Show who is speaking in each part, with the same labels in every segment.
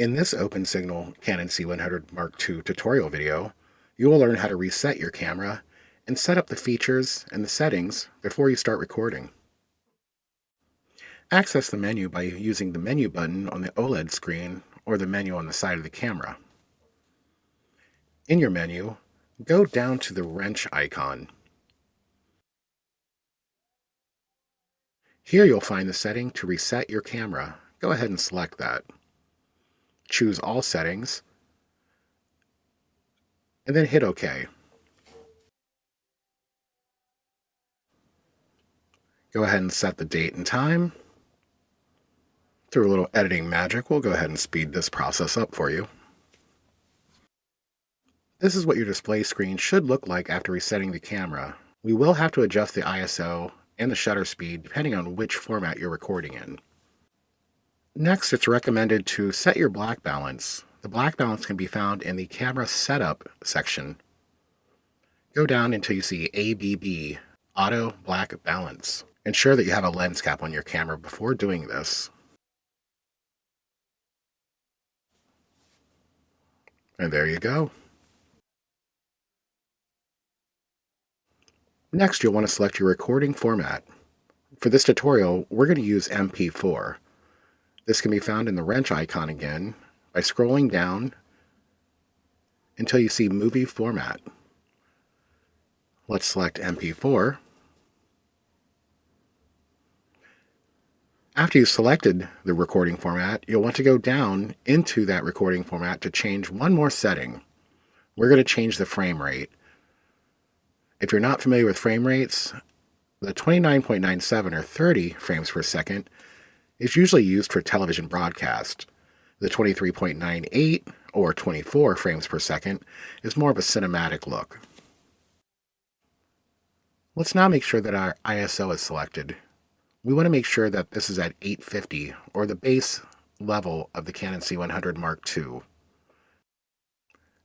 Speaker 1: In this open signal Canon C100 MkII tutorial video, you will learn how to reset your camera and set up the features and the settings before you start recording. Access the menu by using the menu button on the OLED screen or the menu on the side of the camera. In your menu, go down to the wrench icon. Here you'll find the setting to reset your camera. Go ahead and select that. Choose all settings, and then hit OK. Go ahead and set the date and time. Through a little editing magic, we'll go ahead and speed this process up for you. This is what your display screen should look like after resetting the camera. We will have to adjust the ISO and the shutter speed depending on which format you're recording in. Next, it's recommended to set your black balance. The black balance can be found in the camera setup section. Go down until you see ABB, Auto Black Balance. Ensure that you have a lens cap on your camera before doing this. And there you go. Next, you'll want to select your recording format. For this tutorial, we're going to use MP4. This can be found in the wrench icon again by scrolling down until you see Movie Format. Let's select MP4. After you've selected the recording format, you'll want to go down into that recording format to change one more setting. We're going to change the frame rate. If you're not familiar with frame rates, the 29.97 or 30 frames per second is usually used for television broadcast. The 23.98 or 24 frames per second is more of a cinematic look. Let's now make sure that our ISO is selected. We want to make sure that this is at 850 or the base level of the Canon C100 MkII.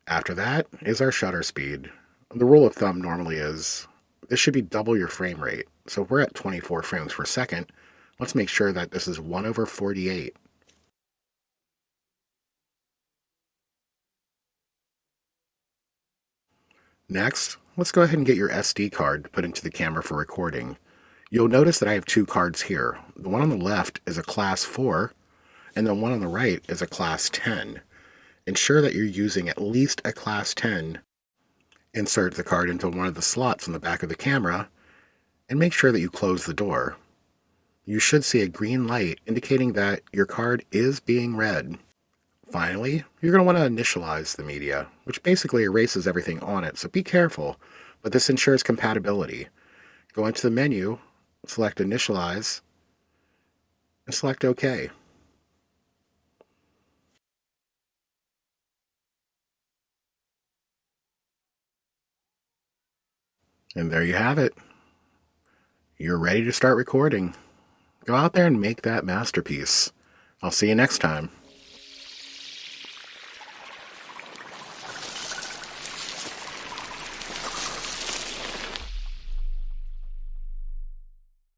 Speaker 1: After that is our shutter speed. The rule of thumb normally is this should be double your frame rate. So if we're at 24 frames per second, let's make sure that this is 1/48. Next, let's go ahead and get your SD card to put into the camera for recording. You'll notice that I have two cards here. The one on the left is a Class 4, and the one on the right is a Class 10. Ensure that you're using at least a Class 10. Insert the card into one of the slots on the back of the camera, and make sure that you close the door. You should see a green light indicating that your card is being read. Finally, you're going to want to initialize the media, which basically erases everything on it, so be careful, but this ensures compatibility. Go into the menu, select Initialize, and select OK. And there you have it. You're ready to start recording. Go out there and make that masterpiece. I'll see you next time.